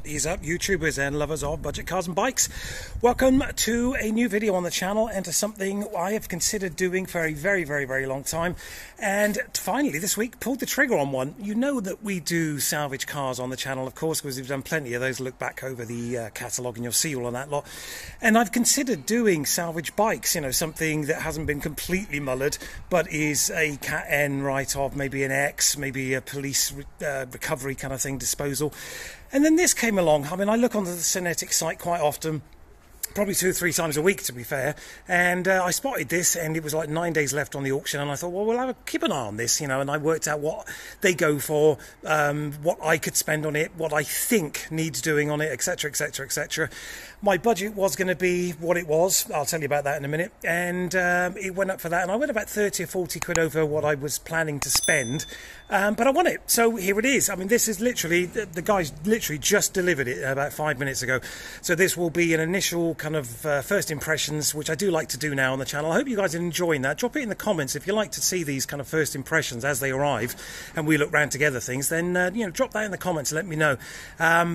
Ease up, YouTubers and lovers of budget cars and bikes. Welcome to a new video on the channel and to something I have considered doing for a very long time, and finally this week pulled the trigger on one. You know that we do salvage cars on the channel, of course, because we've done plenty of those. Look back over the catalogue and you'll see all of that lot. And I've considered doing salvage bikes, you know, something that hasn't been completely mullered but is a Cat N write-off, maybe an X, maybe a police recovery kind of thing, disposal. And then this came along. I mean, I look onto the Synetic site quite often, probably 2 or 3 times a week to be fair, and I spotted this and it was like 9 days left on the auction, and I thought, well, we'll keep an eye on this, you know, and I worked out what they go for, what I could spend on it, what I think needs doing on it, etc, etc, etc. My budget was going to be what it was. I'll tell you about that in a minute. And it went up for that, and I went about 30 or 40 quid over what I was planning to spend, but I won it, so here it is. I mean, this is literally, the guy's literally just delivered it about 5 minutes ago, so this will be an initial kind of first impressions, which I do like to do now on the channel. I hope you guys are enjoying that. Drop it in the comments if you like to see these kind of first impressions as they arrive and we look round together things. Then you know, drop that in the comments and let me know,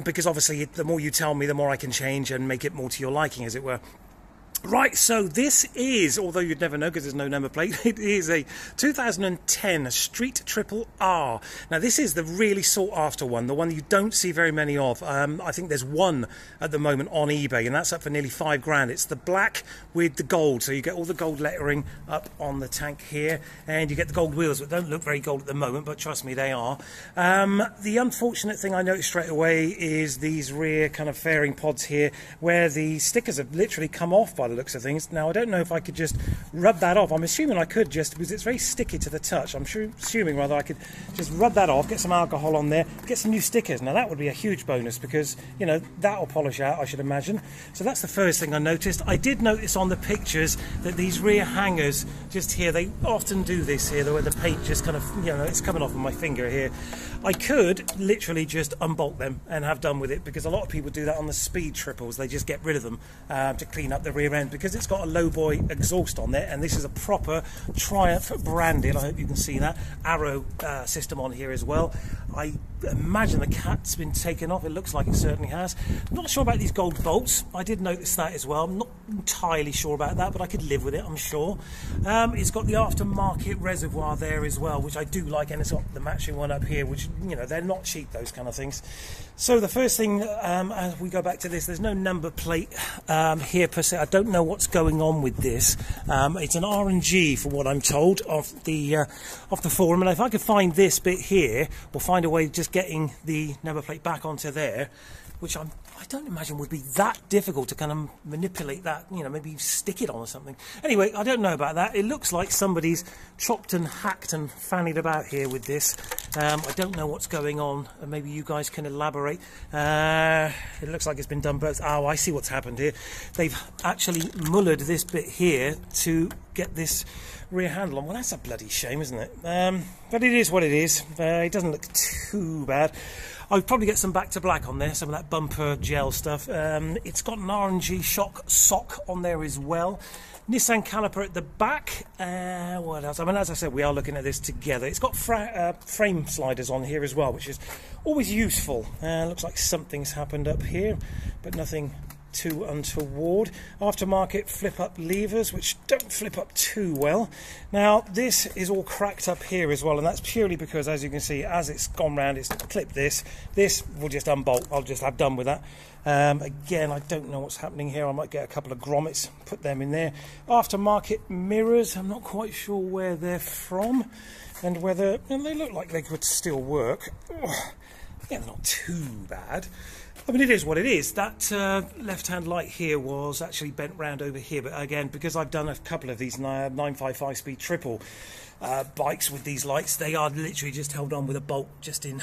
because obviously the more you tell me, the more I can change and make it more to your liking, as it were. Right, so this is, although you'd never know because there's no number plate, it is a 2010 Street Triple R. Now this is the really sought after one, the one you don't see very many of. I think there's one at the moment on eBay, and that's up for nearly 5 grand. It's the black with the gold, so you get all the gold lettering up on the tank here, and you get the gold wheels, which don't look very gold at the moment, but trust me, they are. The unfortunate thing I noticed straight away is these rear kind of fairing pods here, where the stickers have literally come off by the looks of things. Now I don't know if I could just rub that off. I'm assuming I could, just because it's very sticky to the touch. I'm assuming rather I could just rub that off, get some alcohol on there, get some new stickers. Now that would be a huge bonus, because you know that'll polish out, I should imagine. So that's the first thing I noticed. I did notice on the pictures that these rear hangers just here, they often do this here, where the paint just kind of, you know, it's coming off of my finger here. I could literally just unbolt them and have done with it, because a lot of people do that on the speed triples. They just get rid of them to clean up the rear end, because it's got a low boy exhaust on there, and this is a proper Triumph branded, I hope you can see that, arrow system on here as well. I imagine the cat's been taken off. It looks like it certainly has. I'm not sure about these gold bolts. I did notice that as well. I'm not entirely sure about that, but I could live with it, I'm sure. It's got the Aftermarket Reservoir there as well, which I do like, and it's got the matching one up here, which, you know, they're not cheap, those kind of things. So the first thing, as we go back to this, there's no number plate here per se. I don't know what's going on with this. It's an R&G, from what I'm told, off the forum, and if I could find this bit here, we'll find a way of just getting the number plate back onto there, which I don't imagine would be that difficult to kind of manipulate that, you know, maybe stick it on or something. Anyway, I don't know about that. It looks like somebody's chopped and hacked and fannied about here with this. I don't know what's going on, and maybe you guys can elaborate. It looks like it's been done both. Oh, I see what's happened here. They've actually mullered this bit here to get this rear handle on. Well, that's a bloody shame, isn't it? But it is what it is. It doesn't look too bad. I'll probably get some back to black on there, some of that bumper gel stuff. It's got an R&G shock sock on there as well. Nissan caliper at the back. What else? I mean, as I said, we are looking at this together. It's got frame sliders on here as well, which is always useful. Looks like something's happened up here, but nothing too untoward. Aftermarket flip-up levers, which don't flip up too well. Now this is all cracked up here as well, and that's purely because, as you can see, as it's gone round, it's clipped this will just unbolt. I'll just have done with that. Again, I don't know what's happening here. I might get a couple of grommets, put them in there. Aftermarket mirrors, I'm not quite sure where they're from and whether, and they look like they could still work. Oh, yeah, they're not too bad. I mean, it is what it is. That left-hand light here was actually bent round over here, but again, because I've done a couple of these 955 speed triple bikes with these lights, they are literally just held on with a bolt just in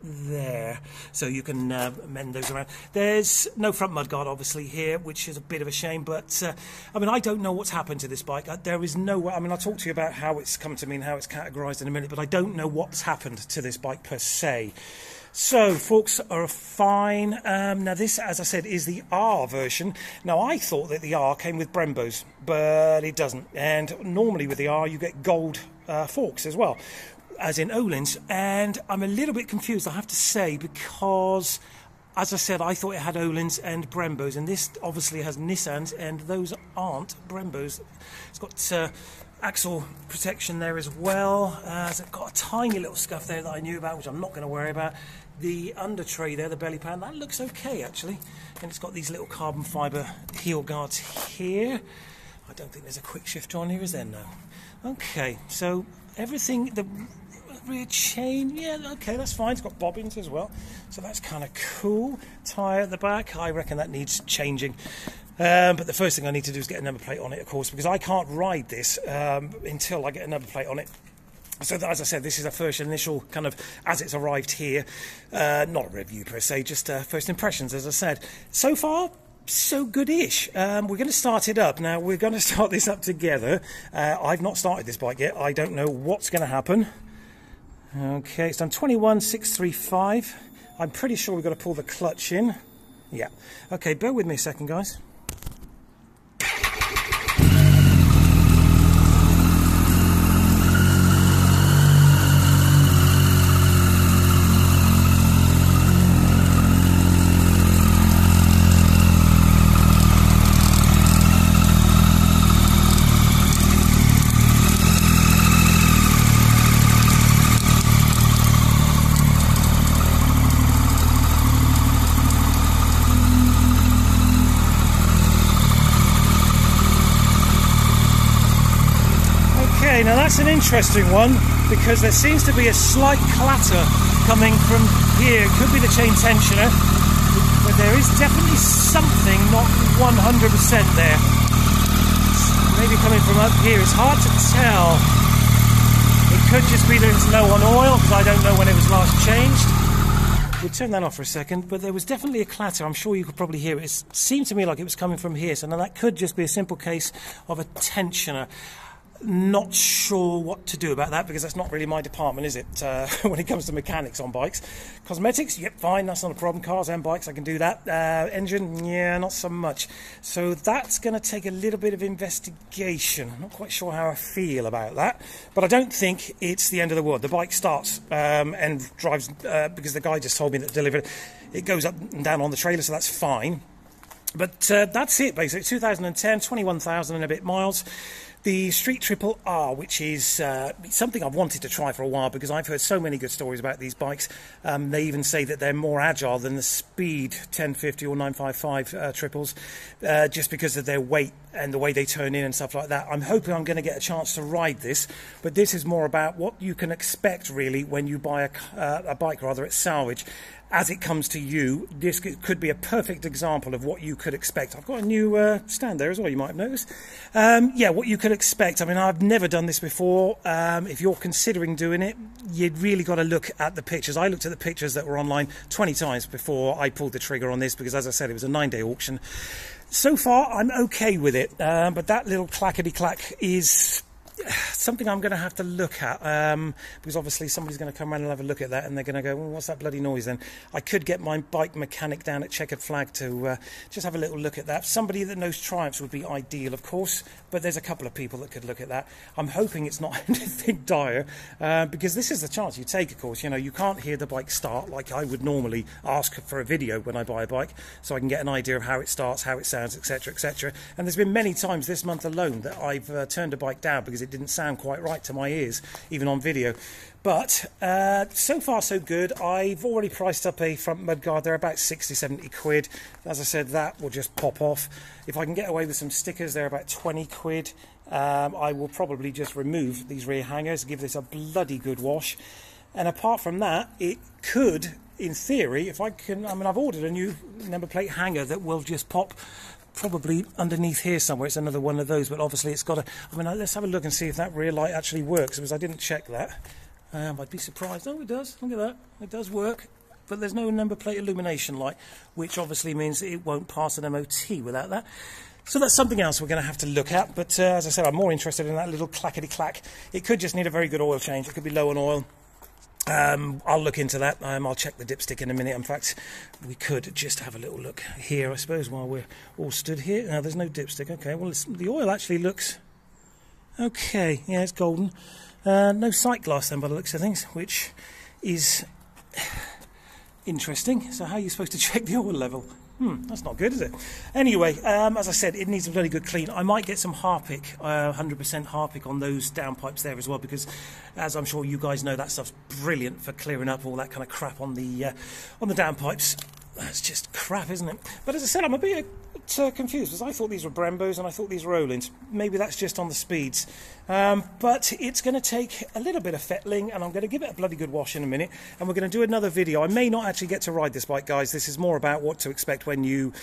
there, so you can mend those around. There's no front mudguard obviously here, which is a bit of a shame, but I mean, I don't know what's happened to this bike. There is no way. I mean, I'll talk to you about how it's come to me and how it's categorized in a minute, but I don't know what's happened to this bike per se. So forks are fine. Now this, as I said, is the R version. Now I thought that the R came with Brembos, but it doesn't. And normally with the R you get gold forks as well, as in Öhlins. And I'm a little bit confused, I have to say, because as I said, I thought it had Öhlins and Brembos, and this obviously has Nissans, and those aren't Brembos. It's got axle protection there as well. It's got a tiny little scuff there that I knew about, which I'm not going to worry about. The under tray there, the belly pan, that looks okay actually, and it's got these little carbon fibre heel guards here. I don't think there's a quick shift on here, is there? No. Okay, so everything, the rear chain, yeah, okay, that's fine. It's got bobbins as well, so that's kind of cool. Tyre at the back, I reckon that needs changing. But the first thing I need to do is get a number plate on it, of course, because I can't ride this until I get a number plate on it. So as I said, this is a first initial kind of, as it's arrived here, not a review per se, just first impressions, as I said. So far, so good-ish. We're going to start it up. Now, we're going to start this up together. I've not started this bike yet. I don't know what's going to happen. Okay, it's done 21,635. I'm pretty sure we've got to pull the clutch in. Yeah. Okay, bear with me a second, guys. Now that's an interesting one, because there seems to be a slight clatter coming from here. It could be the chain tensioner, but there is definitely something not 100% there. Maybe coming from up here. It's hard to tell. It could just be that it's low on oil, because I don't know when it was last changed. We'll turn that off for a second, but there was definitely a clatter. I'm sure you could probably hear it. It seemed to me like it was coming from here, so now that could just be a simple case of a tensioner. Not sure what to do about that, because that's not really my department, is it, when it comes to mechanics on bikes. Cosmetics, yep, fine, that's not a problem. Cars and bikes, I can do that. Engine, yeah, not so much. So that's going to take a little bit of investigation. I'm not quite sure how I feel about that, but I don't think it's the end of the world. The bike starts and drives, because the guy just told me that delivered it goes up and down on the trailer, so that's fine. But that's it, basically. 2010, 21,000 and a bit miles. The Street Triple R, which is something I've wanted to try for a while, because I've heard so many good stories about these bikes. They even say that they're more agile than the Speed 1050 or 955 triples, just because of their weight and the way they turn in and stuff like that. I'm hoping I'm going to get a chance to ride this, but this is more about what you can expect, really, when you buy a bike, rather, at salvage. As it comes to you, this could be a perfect example of what you could expect. I've got a new stand there as well, you might have noticed. Yeah, what you could expect. I mean, I've never done this before. If you're considering doing it, you'd really got to look at the pictures. I looked at the pictures that were online 20 times before I pulled the trigger on this, because, as I said, it was a 9-day auction. So far, I'm okay with it, but that little clackety-clack is something I'm going to have to look at, because obviously somebody's going to come around and have a look at that, and they're going to go, well, what's that bloody noise then? I could get my bike mechanic down at Checkered Flag to just have a little look at that. Somebody that knows Triumphs would be ideal, of course, but there's a couple of people that could look at that. I'm hoping it's not anything dire, because this is the chance you take, of course. You know, you can't hear the bike start like I would normally ask for a video when I buy a bike, so I can get an idea of how it starts, how it sounds, etc, etc. And there's been many times this month alone that I've turned a bike down because it didn't sound quite right to my ears, even on video. But so far so good. I've already priced up a front mudguard. They're about 60-70 quid. As I said, that will just pop off. If I can get away with some stickers, they're about 20 quid. I will probably just remove these rear hangers, give this a bloody good wash, and apart from that, it could, in theory, if I can, I mean, I've ordered a new number plate hanger that will just pop probably underneath here somewhere. It's another one of those, but obviously it's got a, I mean, let's have a look and see if that rear light actually works, because I didn't check that. I'd be surprised. Oh, it does. Look at that. It does work, but there's no number plate illumination light, which obviously means it won't pass an MOT without that. So that's something else we're going to have to look at. But as I said, I'm more interested in that little clackety-clack. It could just need a very good oil change. It could be low on oil. I'll look into that. I'll check the dipstick in a minute. In fact, we could just have a little look here, I suppose, while we're all stood here. Now, there's no dipstick. Okay, well, the oil actually looks okay. Yeah, it's golden. No sight glass then, by the looks of things, which is Interesting. So how are you supposed to check the oil level? That's not good, is it? Anyway, as I said, it needs a very good clean. I might get some Harpic, 100% Harpic on those downpipes there as well, because as I'm sure you guys know, that stuff's brilliant for clearing up all that kind of crap on the downpipes. That's just crap, isn't it? But as I said, I'm a bit confused, because I thought these were Brembos and I thought these were Olin's. Maybe that's just on the speeds. But it's going to take a little bit of fettling, and I'm going to give it a bloody good wash in a minute, and we're going to do another video. I may not actually get to ride this bike, guys. This is more about what to expect when you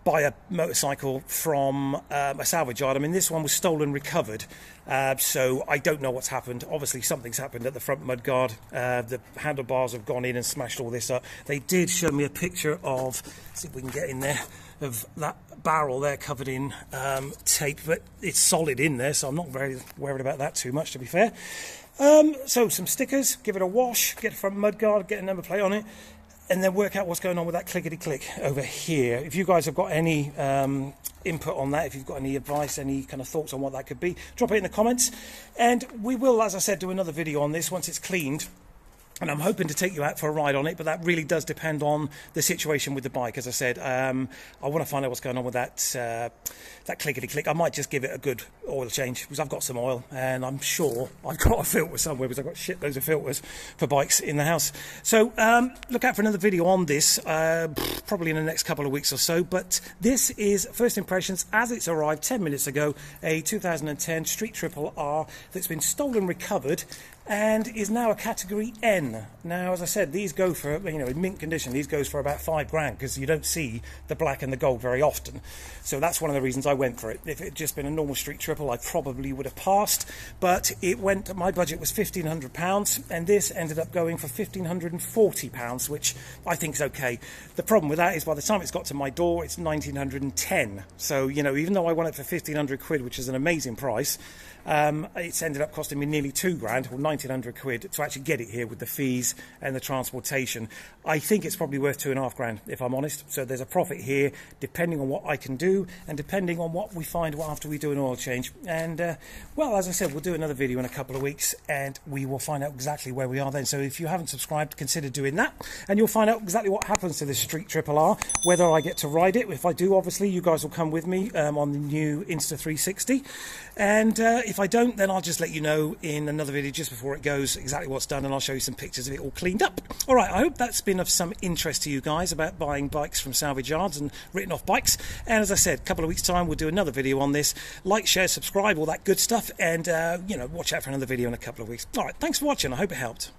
buy a motorcycle from a salvage yard. I mean, this one was stolen, recovered, so I don't know what's happened. Obviously, something's happened at the front mudguard. The handlebars have gone in and smashed all this up. They did show me a picture of, let's see if we can get in there, of that barrel there covered in tape, but it's solid in there, so I'm not very worried about that too much, to be fair. So some stickers, give it a wash, get a front mudguard, get a number plate on it, and then work out what's going on with that clickety-click over here. If you guys have got any input on that, if you've got any advice, any kind of thoughts on what that could be, drop it in the comments. And we will, as I said, do another video on this once it's cleaned. And I'm hoping to take you out for a ride on it, but that really does depend on the situation with the bike. As I said, I want to find out what's going on with that that clickety-click. I might just give it a good oil change, because I've got some oil, and I'm sure I've got a filter somewhere, because I've got shitloads of filters for bikes in the house. So look out for another video on this, probably in the next couple of weeks or so. But this is first impressions as it's arrived 10 minutes ago, a 2010 Street Triple R that's been stolen, recovered, and is now a category N. Now, as I said, these go for, you know, in mint condition, these goes for about $5 grand, because you don't see the black and the gold very often. So that's one of the reasons I went for it. If it had just been a normal Street Triple, I probably would have passed, but it went, my budget was £1,500, and this ended up going for £1,540, which I think is okay. The problem with that is by the time it's got to my door, it's 1,910. So, you know, even though I won it for 1,500 quid, which is an amazing price, it's ended up costing me nearly £2 grand, or 1,900 quid, to actually get it here with the fees and the transportation. I think it's probably worth £2.5 grand, if I'm honest. So there's a profit here, depending on what I can do, and depending on what we find after we do an oil change. And, well, as I said, we'll do another video in a couple of weeks, and we will find out exactly where we are then. So if you haven't subscribed, consider doing that, and you'll find out exactly what happens to this Street Triple R, whether I get to ride it. If I do, obviously, you guys will come with me on the new Insta360. And if I don't, then I'll just let you know in another video just before it goes exactly what's done, and I'll show you some pictures of it all cleaned up. All right, I hope that's been of some interest to you guys about buying bikes from salvage yards and written off bikes. And as I said, a couple of weeks time we'll do another video on this. Like, share, subscribe, all that good stuff, and you know, watch out for another video in a couple of weeks. All right, thanks for watching. I hope it helped.